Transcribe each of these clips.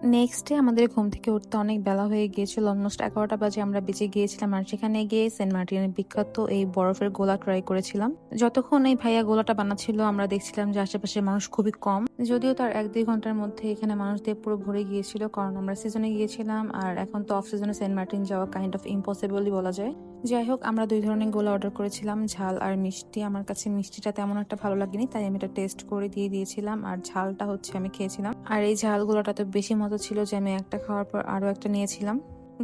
Next day আমাদের ঘুম থেকে উঠতে অনেক বেলা হয়ে গিয়েছিল, অলমোস্ট 11টা বাজে আমরা বেঁচে গিয়েছিলাম। আর সেখানে গিয়ে সেন্ট মার্টিনের বিখ্যাত এই বরফের গোলা ট্রাই করেছিলাম। যতক্ষণ এই ভাইয়া গোলাটা বানাচ্ছিল আমরা দেখছিলাম যে আশেপাশে মানুষ খুবই কম, যদিও তার 1-2 ঘন্টার মধ্যে এখানে মানুষ দিয়ে পুরো ভরে গিয়েছিল, কারণ আমরা সিজনে গিয়েছিলাম। আর এখন তো অফ সিজনে সেন্ট মার্টিন যাওয়া কাইন্ড অফ ইম্পসিবলই বলা যায়। যাই হোক, আমরা 2 ধরনের গোলা অর্ডার করেছিলাম, ঝাল আর মিষ্টি। আমার কাছে মিষ্টিটা তেমন একটা ভালো লাগেনি, তাই আমি এটা টেস্ট করে দিয়ে দিয়েছিলাম, আর ঝালটা হচ্ছে আমি খেয়েছিলাম। আর এই ঝাল গোলাটা তো বেশি মজা ছিল যে আমি একটা খাওয়ার পর আরো একটা নিয়েছিলাম।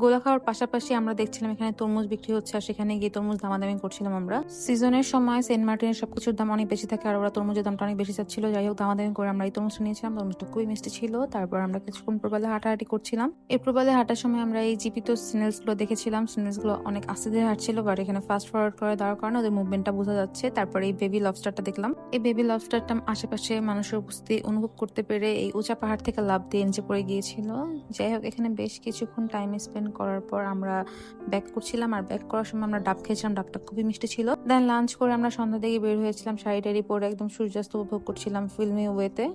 গোলা খাওয়ার পাশাপাশি আমরা দেখছিলাম এখানে তরমুজ বিক্রি হচ্ছে, আর সেখানে গিয়ে তরমুজ দামাদামি করছিলাম আমরা। সিজনের সময় সেন্ট মার্টিনের সবকিছুর দাম অনেক বেশি থাকে, আর ওরা তরমুজের দামটা অনেক বেশি চাচ্ছিল। যাই হোক, দামাদামি করে আমরা এই তরমুজটা নিয়েছিলাম। তরমুজটা খুবই মিষ্টি ছিল। তারপর আমরা কিছুক্ষণ প্রবালে হাঁটাহাঁটি করছিলাম। এই প্রবালে হাঁটার সময় আমরা এই জীবিত স্নেলস গুলো দেখেছিলাম। স্নেলস গুলো অনেক আস্তে ধীরে হাঁটছিল, বাট এখানে ফাস্ট ফরওয়ার্ড করে দেওয়ার কারণে ওদের মুভমেন্টটা বোঝা যাচ্ছে। তারপর এই বেবি লবস্টারটা দেখলাম। এই বেবি লবস্টারটা আশেপাশে মানুষের উপস্থিতি অনুভব করতে পেরে এই উঁচা পাহাড় থেকে লাফ দিয়ে নিচে পড়ে গিয়েছিল। যাই হোক, এখানে বেশ কিছুক্ষণ টাইম স্পেন্ড করার পর আমরা ব্যাক করছিলাম। আর ব্যাক করার সময় আমরা ডাব খেয়েছিলাম, ডাবটা খুবই মিষ্টি ছিল। দেন লাঞ্চ করে আমরা সন্ধ্যা দিকে বের হয়েছিলাম, শাড়ি টাড়ি পরে একদম সূর্যাস্ত উপভোগ করছিলাম ফিল্মি ওয়েতে।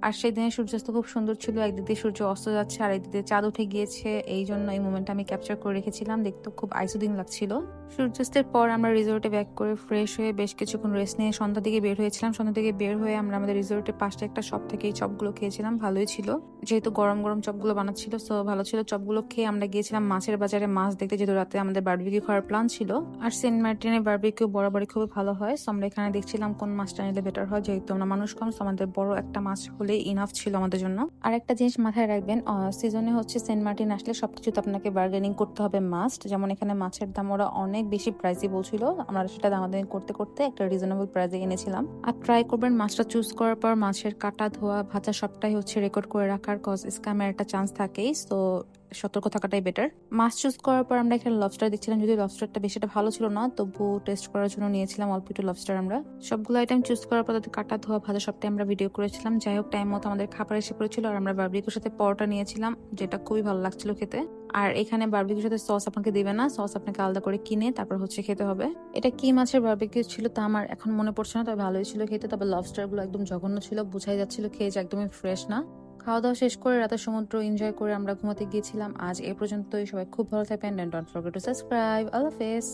আর সেই দিনের সূর্যাস্ত খুব সুন্দর ছিল, একদিক দিয়ে সূর্য অস্ত যাচ্ছে আর একদিক দিয়ে চাঁদ উঠে গিয়েছে। এই জন্য এই মোমেন্টটা আমি ক্যাপচার করে রেখেছিলাম, দেখতে খুব আইসুদিন লাগছিল। সূর্যাস্তের পর আমরা রিসোর্টে ব্যাক করে ফ্রেশ হয়ে বেশ কিছুক্ষণ রেস্ট নিয়ে সন্ধ্যা দিকে বের হয়েছিলাম। সন্ধ্যা দিকে বের হয়ে আমরা আমাদের রিসোর্টের পাশে একটা শপ থেকে এই চপগুলো খেয়েছিলাম, ভালোই ছিল। যেহেতু গরম গরম চপগুলো বানাচ্ছিল, সো ভালো ছিল। চপগুলো খেয়ে আমরা গিয়েছিলাম মাছের বাজারে মাছ দেখতে, যেহেতু রাতে আমাদের বারবিকিউ খাওয়ার প্ল্যান ছিল। আর সেন্ট মার্টিনের বারবিকিউ বরাবরই খুবই ভালো হয়, সো আমরা এখানে দেখছিলাম কোন মাছটা নিলে বেটার হয়। যেহেতু আমরা মানুষ কম, সো আমাদের বড় একটা মাছ হলে ইনাফ ছিল আমাদের জন্য। আর একটা জিনিস মাথায় রাখবেন, সিজনে হচ্ছে সেন্ট মার্টিন আসলে সবকিছুতে আপনাকে বার্গেনিং করতে হবে মাস্ট। যেমন এখানে মাছের দাম ওরা অনেক বেশি প্রাইসই বলছিল, আমরা সেটা দামাদামি করতে করতে একটা রিজনেবল প্রাইসে এনেছিলাম। আর ট্রাই করবেন মাছটা চুজ করার পর মাছের কাটা, ধোয়া, ভাজা সবটাই হচ্ছে রেকর্ড করে রাখার, কজ স্ক্যামের একটা চান্স থাকেই, সো সতর্ক থাকাটাই বেটার। মাছ চুজ করার পর আমরা এখানে লবস্টার দেখছিলাম, যদি লবস্টারটা বেশিটা ভালো ছিল না, তবু টেস্ট করার জন্য নিয়েছিলাম অল্প একটু লবস্টার। আমরা সবগুলো আইটেম চুজ করার পর তাদের কাটা, ধোয়া, ভাজা সবটাই আমরা ভিডিও করেছিলাম। যাই হোক, টাইম মতো আমাদের খাবার এসে পড়েছিল, আর আমরা বারবিকিউর সাথে পরোটা নিয়েছিলাম, যেটা খুবই ভালো লাগছিল খেতে। আর এখানে বারবিকিউর সাথে সস আপনাকে দিবে না, সস আপনাকে আলাদা করে কিনে তারপর হচ্ছে খেতে হবে। এটা কি মাছের বারবিকিউ ছিল তা আমার এখন মনে পড়ছে না, তবে ভালোই ছিল খেতে। তবে লবস্টার গুলো একদম জঘন্য ছিল, বোঝাই যাচ্ছিল খেয়ে যে একদমই ফ্রেশ না। খাওয়া দাওয়া শেষ করে রাতের সমুদ্র এনজয় করে আমরা ঘুমাতে গিয়েছিলাম। আজ এ পর্যন্তই। সবাই খুব ভালো থাকবেন, ডোন্ট ফরগেট টু সাবস্ক্রাইব। আল্লাহ হাফেজ।